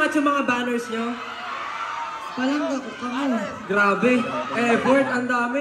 umangat yung mga banners nyo? Palangga ko kamo. Grabe. Effort, ang dami.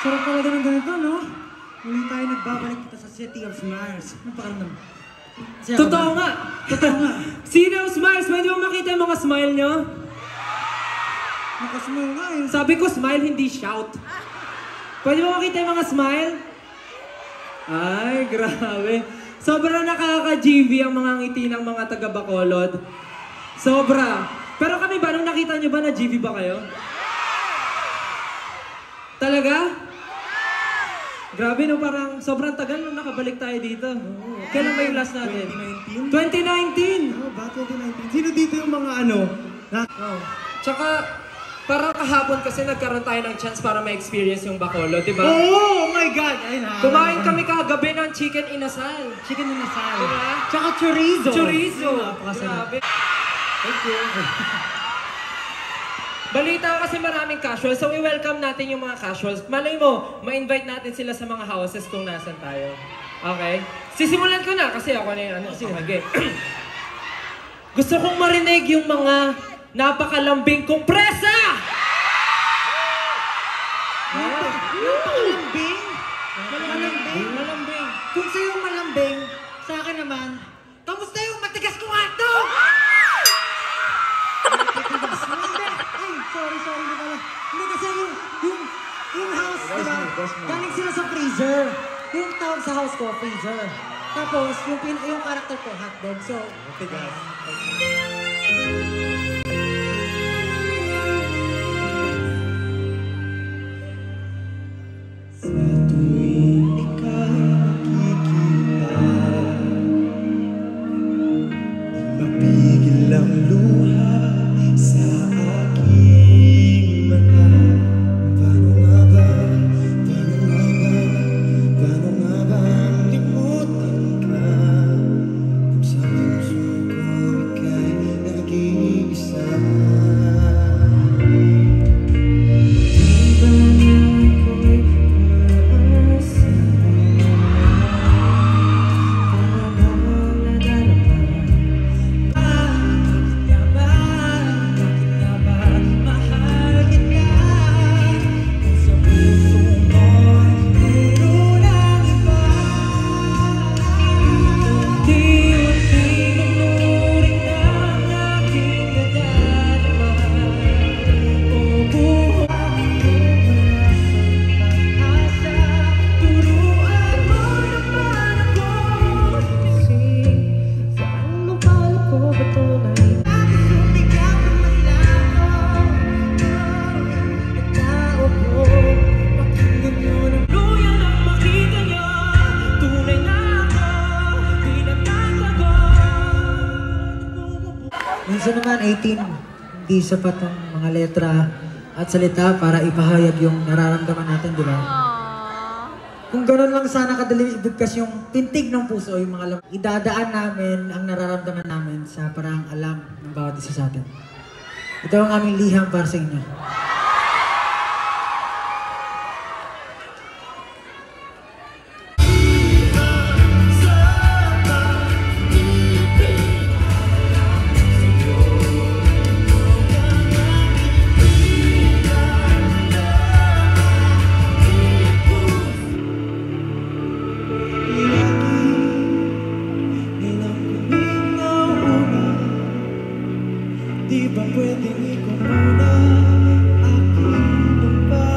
Sarap talaga ng ganito, no? Muli tayo nagbabalik kita sa City of Smiles. Ano pakiramdam? Totoo nga! Totoo nga. City of Smiles! Pwede mo makita yung mga smile nyo? Nakasmile nga eh. Sabi ko smile, hindi shout. Pwede mo makita yung mga smile? Ay, grabe. Sobrang nakaka-GV ang mga ngiti ng mga taga-Bacolod. Sobra. Pero kami ba, nung nakita nyo ba na GV ba kayo? Talaga? Grabe no, parang sobrang tagal nung nakabalik tayo dito. Kailan ba yung last natin? 2019? 2019? Oh, ba 2019? Sino dito yung mga ano? Tsaka, parang kahapon kasi nagkaroon tayo ng chance para ma-experience yung Bacolod, di ba? Oh my God! Ay, kumain kami kagabi ng chicken inasal. Chicken inasal. Diba? Tsaka chorizo. Chorizo. Grabe. Thank you. Balita kasi maraming casuals, so i-welcome natin yung mga casuals. Malay mo, ma-invite natin sila sa mga houses kung nasan tayo. Okay? Sisimulan ko na kasi ako na yung ano. Okay. Gusto kong marinig yung mga napakalambing kong presa! Napakalambing? Malambing? Malambing. Kung sa'yo malambing, sa akin naman, kamusta yung matigas kong hotdog? Ay, sorry, hindi pala. Hindi kasi yung house, diba? Galing sila sa freezer. Yung tawag sa house ko, freezer. Tapos, yung character ko, hotdog. So, matigas. Sa tuwing ika'y nakikita, walang luha sa aking mata. Paano nga ba, paano nga ba, paano nga ba limutan ka? Kung sa puso ko ika'y nag-iisa. Minsan naman 18, hindi sapat ang mga letra at salita para ipahayag yung nararamdaman natin, di ba? Kung gano'n lang sana kadali ibigkas yung tintig ng puso, yung mga idadaan namin ang nararamdaman namin sa parang alam ng bawat isa sa atin. Ito ang aming liham para sa inyo. Di ba pwedeng ikaw muna aking pagpapaba?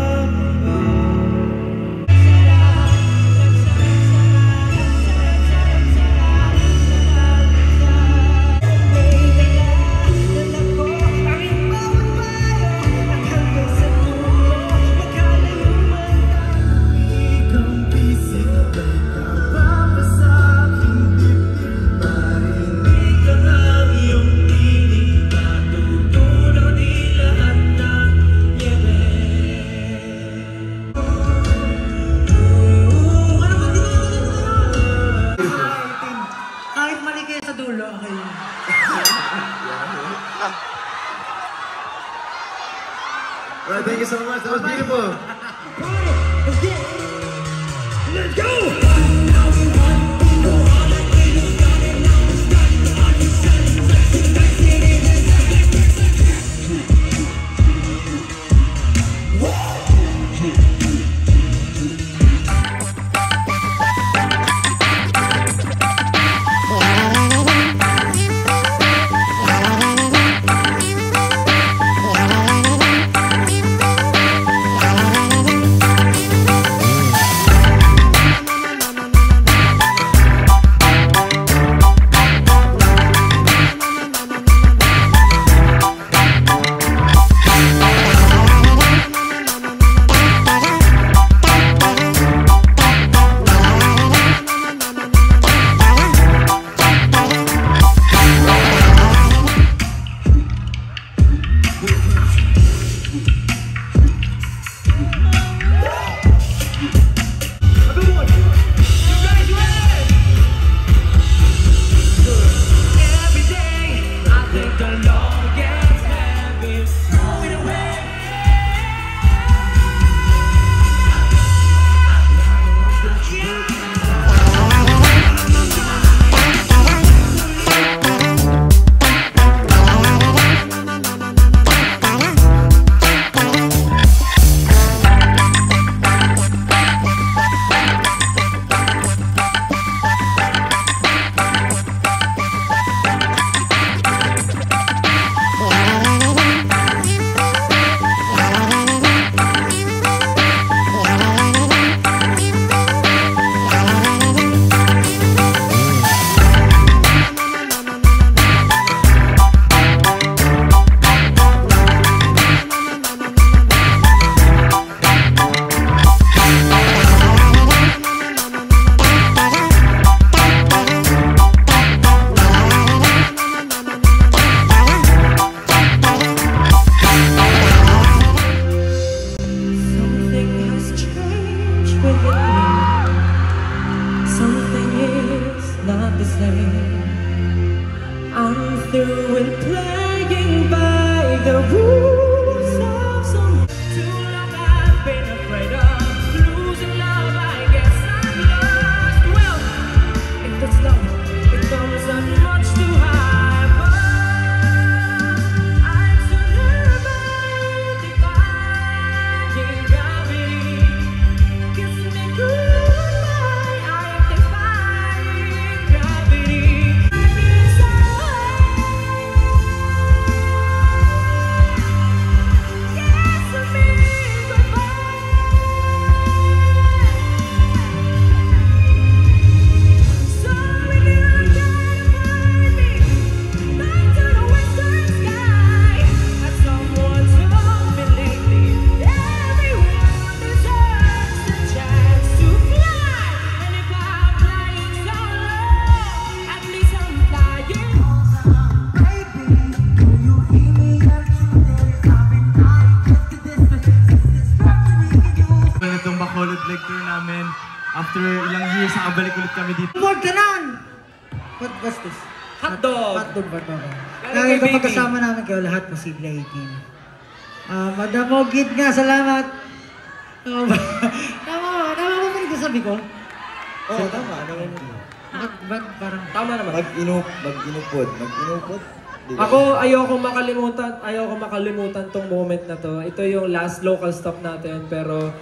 Ikaw pisik na ba'y kapapasa aking dibdib? Marinig ka ng iyong tinig na tutulong di lahat ng yebe. Ano ba tinatanong na? Kahit mali kayo sa dulo, okay lang. Well, thank you so much. That was beautiful. Let's go! through and playing by the rules of some. Too long I've been afraid of losing love. I guess I'm lost. Well, if that's love, it comes up much too high. But I'm survived, defying gravity. Kiss me goodbye, I'm defying gravity. Itong Bacolod Leg Tour namin. After ilang years, nakabalik ulit kami dito. Word ka nan! What's this? Hotdog! Hotdog ba ito? Galing Kaya kay ito Baby. pagkasama namin kayo lahat, posible 18. Madam Ogid nga, salamat! Tama ba? Tama ba pa rin sabi ko? Oo, tama. Ba't parang... Tama naman. Mag-inupod. Diba? Ako, ayoko makalimutan tong moment na to. Ito yung last local stop natin, pero